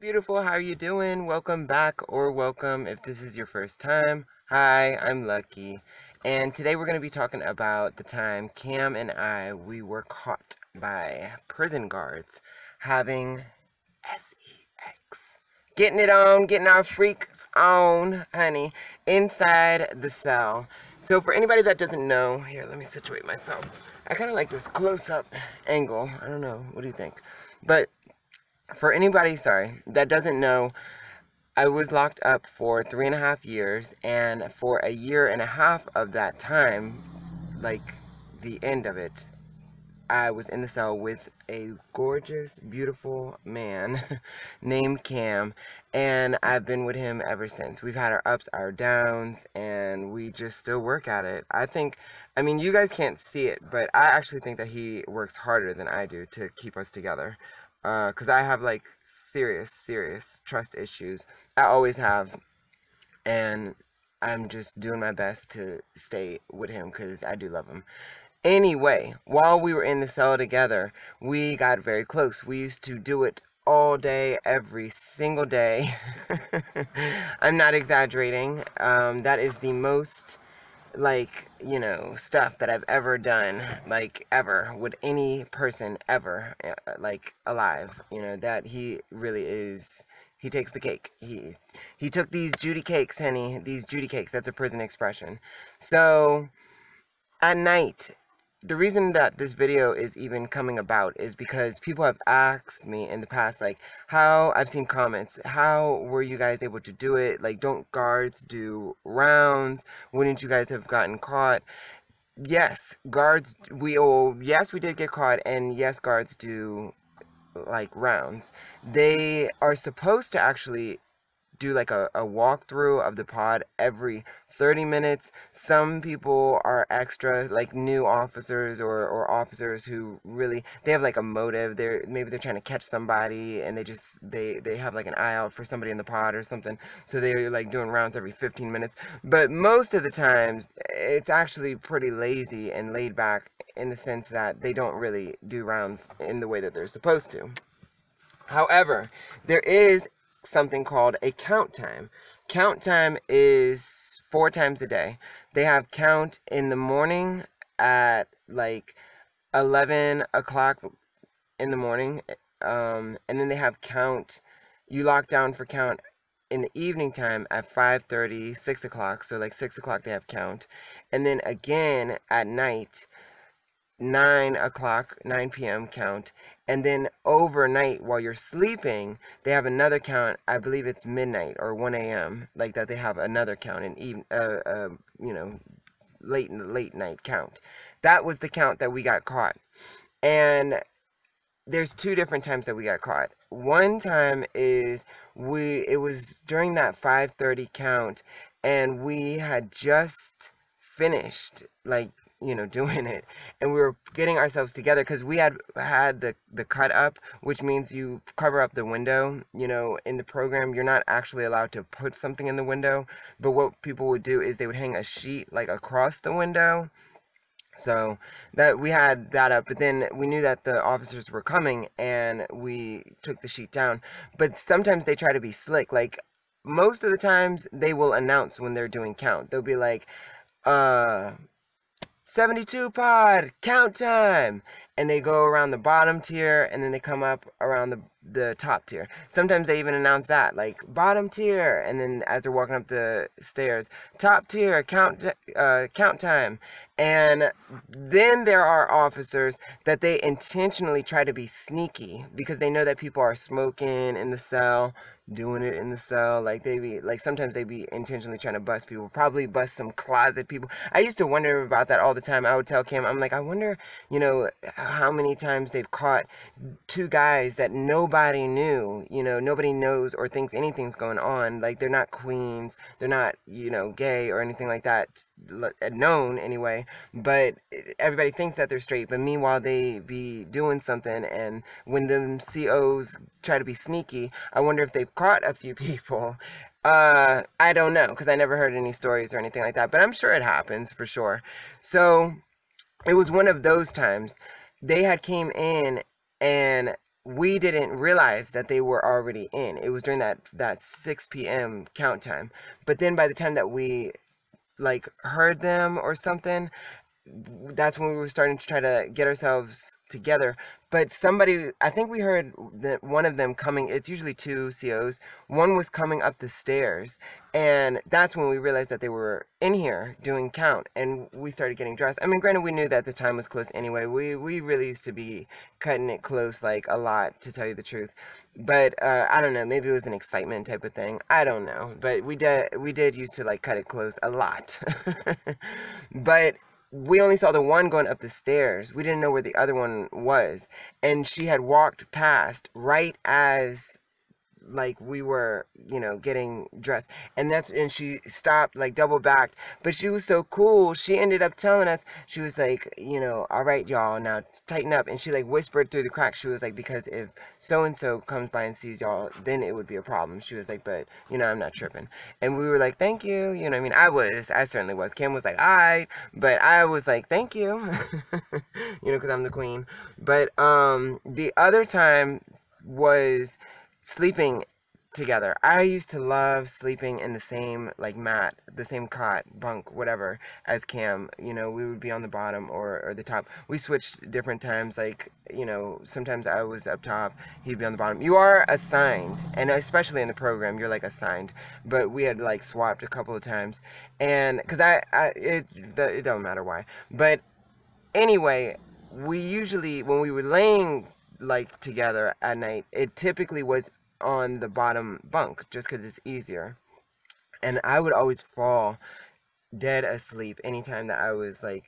Beautiful, how are you doing? Welcome back, or welcome if this is your first time. Hi, I'm Lucky, and today we're going to be talking about the time Cam and we were caught by prison guards having sex. Getting it on, getting our freaks on, honey, inside the cell. So for anybody that doesn't know, here, let me situate myself. I kind of like this close-up angle. I don't know, what do you think? But for anybody, that doesn't know, I was locked up for 3.5 years, and for a year and a half of that time, like the end of it, I was in the cell with a gorgeous, beautiful man named Cam, and I've been with him ever since. We've had our ups, our downs, and we just still work at it. I mean, you guys can't see it, but I actually think that he works harder than I do to keep us together. Because I have, like, serious trust issues. I always have, and I'm just doing my best to stay with him because I do love him. Anyway, while we were in the cell together, we got very close. We used to do it all day, every single day. I'm not exaggerating. That is the most, like, stuff that I've ever done, like, ever, with any person ever, like, alive. That he really is, he takes the cake. He took these Judy cakes, honey, these Judy cakes. That's a prison expression. So, at night, the reason that this video is even coming about is because people have asked me in the past, like, I've seen comments, how were you guys able to do it? Like, don't guards do rounds? Wouldn't you guys have gotten caught? Yes, yes, we did get caught, and yes, guards do, like, rounds. They are supposed to actually do like a walkthrough of the pod every 30 minutes. Some people are extra, like new officers or officers who really, they have like a motive. Maybe they're trying to catch somebody, and they have like an eye out for somebody in the pod or something. So they're like doing rounds every 15 minutes. But most of the times, it's actually pretty lazy and laid back in the sense that they don't really do rounds in the way that they're supposed to. However, there is something called a count time. Count time is 4 times a day. They have count in the morning at like 11 o'clock in the morning, and then they have count, you lock down for count in the evening time at 5:30, 6 o'clock, so like 6 o'clock they have count, and then again at night 9 o'clock, 9 p.m. count, and then overnight while you're sleeping, they have another count. I believe it's midnight or 1 a.m. like that. They have another count, and even late night count. That was the count that we got caught, and there's 2 different times that we got caught. One time is it was during that 5:30 count, and we had just finished, like, doing it, and we were getting ourselves together because we had the cut up, which means you cover up the window. In the program, you're not actually allowed to put something in the window, but what people would do is they would hang a sheet like across the window. So that we had that up, but then we knew that the officers were coming, and we took the sheet down. But sometimes they try to be slick. Like, most of the times they will announce when they're doing count. They'll be like, 72 pod, count time, and they go around the bottom tier, and then they come up around the top tier. Sometimes they even announce that, like, bottom tier, and then as they're walking up the stairs, top tier, count time. And then there are officers that they intentionally try to be sneaky because they know that people are smoking in the cell, doing it in the cell. Like, sometimes they be intentionally trying to bust people, probably bust some closet people. I used to wonder about that all the time. I would tell Kim, I'm like, I wonder, how many times they've caught 2 guys that nobody knew, nobody knows or thinks anything's going on. Like, they're not queens, they're not, gay or anything like that, known anyway, but everybody thinks that they're straight, but meanwhile they be doing something. And when them COs try to be sneaky, I wonder if they've caught a few people. I don't know, because I never heard any stories or anything like that, but I'm sure it happens for sure. So it was one of those times. They had came in, and we didn't realize that they were already in. It was during that 6 p.m. count time. But then by the time that we like heard them or something, that's when we were starting to try to get ourselves together. But somebody, I think we heard that one of them coming, it's usually two COs, one was coming up the stairs, and that's when we realized that they were in here doing count, and we started getting dressed. I mean, granted, we knew that the time was close anyway. We really used to be cutting it close, like, a lot, to tell you the truth. But I don't know, maybe it was an excitement type of thing. I don't know. But we did used to, like, cut it close a lot. But we only saw the one going up the stairs. We didn't know where the other one was. And she had walked past right as like we were, getting dressed. And she stopped, like double backed. But she was so cool. She ended up telling us, she was like, all right, y'all, now tighten up. And she like whispered through the crack. She was like, because if so and so comes by and sees y'all, then it would be a problem. She was like, but I'm not tripping. And we were like, thank you. You know what I mean? I certainly was. Kim was like, all right. But I was like, thank you. Because I'm the queen. But the other time was sleeping together. I used to love sleeping in the same like mat, the same cot, bunk, whatever, as Cam. We would be on the bottom or the top. We switched different times, like, sometimes I was up top, he'd be on the bottom. You are assigned, and especially in the program, you're like assigned, but we had like swapped a couple of times, and because it don't matter why. But anyway, we usually, when we were laying like together at night, it typically was on the bottom bunk just because it's easier. And I would always fall dead asleep anytime that I was like,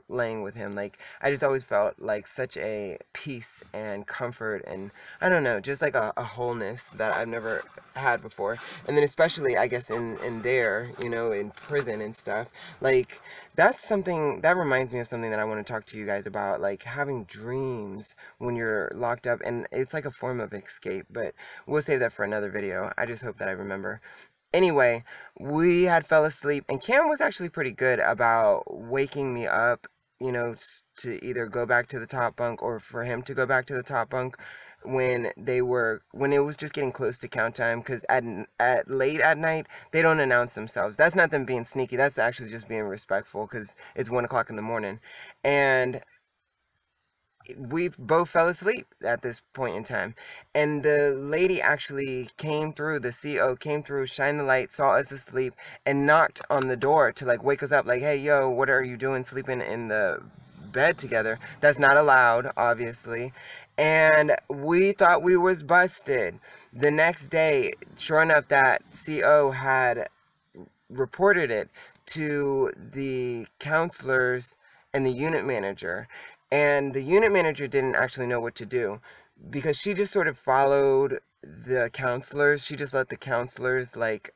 laying with him. Like, I just always felt like such a peace and comfort, and I don't know, just like a wholeness that I've never had before. And then especially, I guess, in there, in prison and stuff, like, that's something that reminds me of something that I want to talk to you guys about, like having dreams when you're locked up. And it's like a form of escape, but we'll save that for another video. I just hope that I remember. Anyway, we had fell asleep, and Cam was actually pretty good about waking me up, to either go back to the top bunk or for him to go back to the top bunk when it was just getting close to count time. Because at late at night, they don't announce themselves. That's not them being sneaky. That's actually just being respectful, because it's 1 o'clock in the morning. And we both fell asleep at this point in time, and the lady actually came through, the CO came through, shined the light, saw us asleep, and knocked on the door to like wake us up, like, hey, yo, what are you doing sleeping in the bed together? That's not allowed, obviously. And we thought we was busted. The next day, sure enough, that CO had reported it to the counselors and the unit manager. And the unit manager didn't actually know what to do, because she just sort of followed the counselors. She just let the counselors like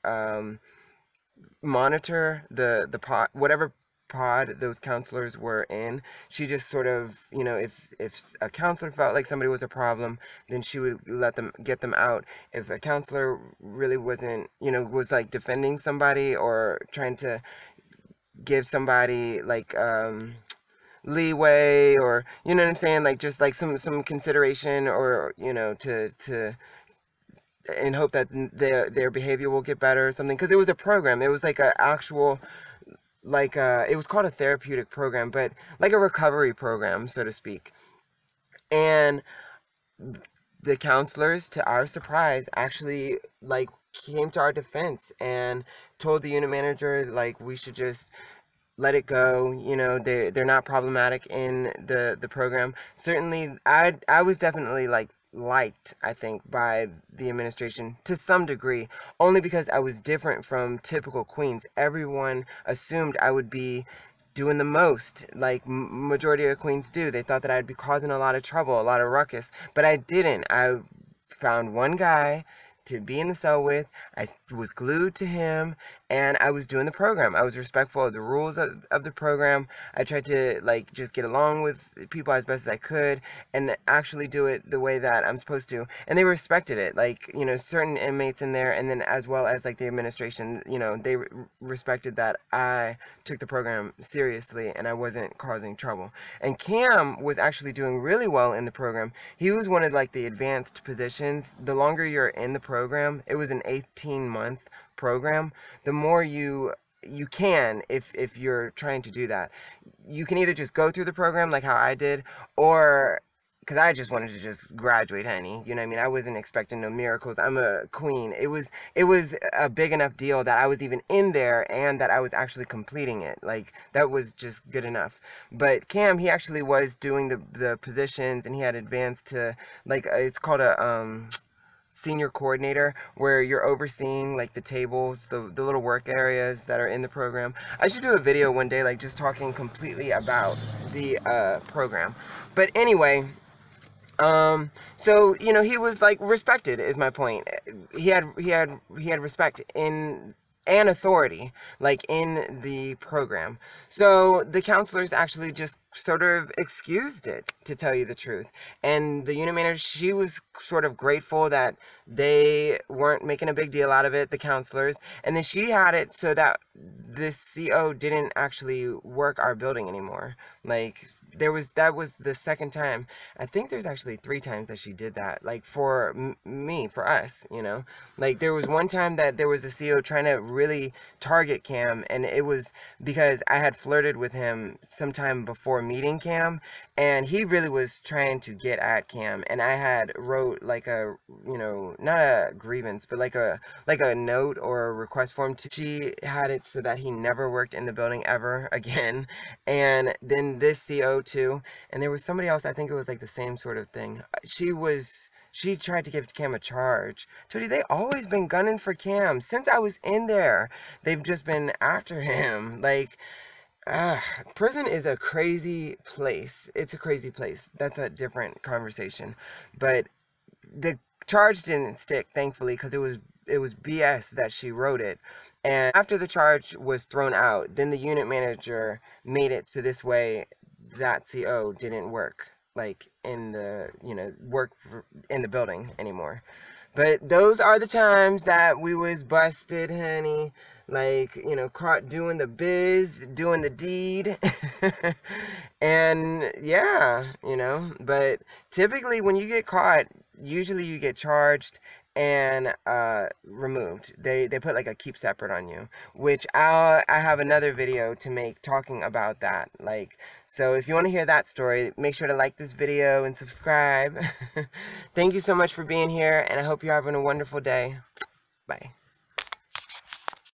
monitor the pod, whatever pod those counselors were in. She just sort of, if a counselor felt like somebody was a problem, then she would get them out. If a counselor really wasn't, was like defending somebody or trying to give somebody like leeway, or you know what I'm saying, like just like some consideration, or to and hope that their behavior will get better or something, because it was a program. It was like a actual, like it was called a therapeutic program, but like a recovery program, so to speak. And the counselors, to our surprise, actually like came to our defense and told the unit manager like we should just let it go. They're not problematic in the program. Certainly, I was definitely like liked, I think, by the administration to some degree, only because I was different from typical queens. Everyone assumed I would be doing the most, like majority of queens do. They thought that I'd be causing a lot of trouble, a lot of ruckus, but I didn't. I found one guy to be in the cell with. I was glued to him, and I was doing the program. I was respectful of the rules of the program. I tried to like just get along with people as best as I could and actually do it the way that I'm supposed to. And they respected it. Like, you know, certain inmates in there, and then as well as like the administration, you know, they respected that I took the program seriously and I wasn't causing trouble. And Cam was actually doing really well in the program. He was one of like the advanced positions. The longer you're in the program, it was an 18-month program, the more you can, if you're trying to do that, you can either just go through the program like how I did, or because I just wanted to just graduate, honey. You know what I mean? I wasn't expecting no miracles. I'm a queen. It was a big enough deal that I was even in there and that I was actually completing it. Like, that was just good enough. But Cam, he actually was doing the positions, and he had advanced to, like, it's called a senior coordinator, where you're overseeing like the tables, the little work areas that are in the program. I should do a video one day, like just talking completely about the program. But anyway, so, you know, he was like respected, is my point. He had respect in and authority, like, in the program. So the counselors actually just sort of excused it, to tell you the truth. And the unit manager, she was sort of grateful that they weren't making a big deal out of it, the counselors. And then she had it so that this CO didn't actually work our building anymore. Like, that was the second time. I think there's actually 3 times that she did that, like, for me, for us, you know. Like, there was one time that there was a CO trying to really target Cam, and it was because I had flirted with him sometime before meeting Cam, and he really was trying to get at Cam, and I had wrote like a, you know, not a grievance, but like a note or a request form to, she had it so that he never worked in the building ever again. And then this CO too, and there was somebody else, I think it was like the same sort of thing. She tried to give Cam a charge. Told you, they always been gunning for Cam since I was in there. They've just been after him. Like, prison is a crazy place. It's a crazy place. That's a different conversation. But the charge didn't stick, thankfully, because it was BS that she wrote it. And after the charge was thrown out, then the unit manager made it so this way that CO didn't work, like, in the, you know, in the building anymore. But those are the times that we was busted, honey. Like, you know, caught doing the biz, doing the deed. And yeah, you know, but typically when you get caught, usually you get charged and removed. They put like a keep separate on you, which I have another video to make talking about that. Like, so if you want to hear that story, make sure to like this video and subscribe. Thank you so much for being here, and I hope you're having a wonderful day. Bye.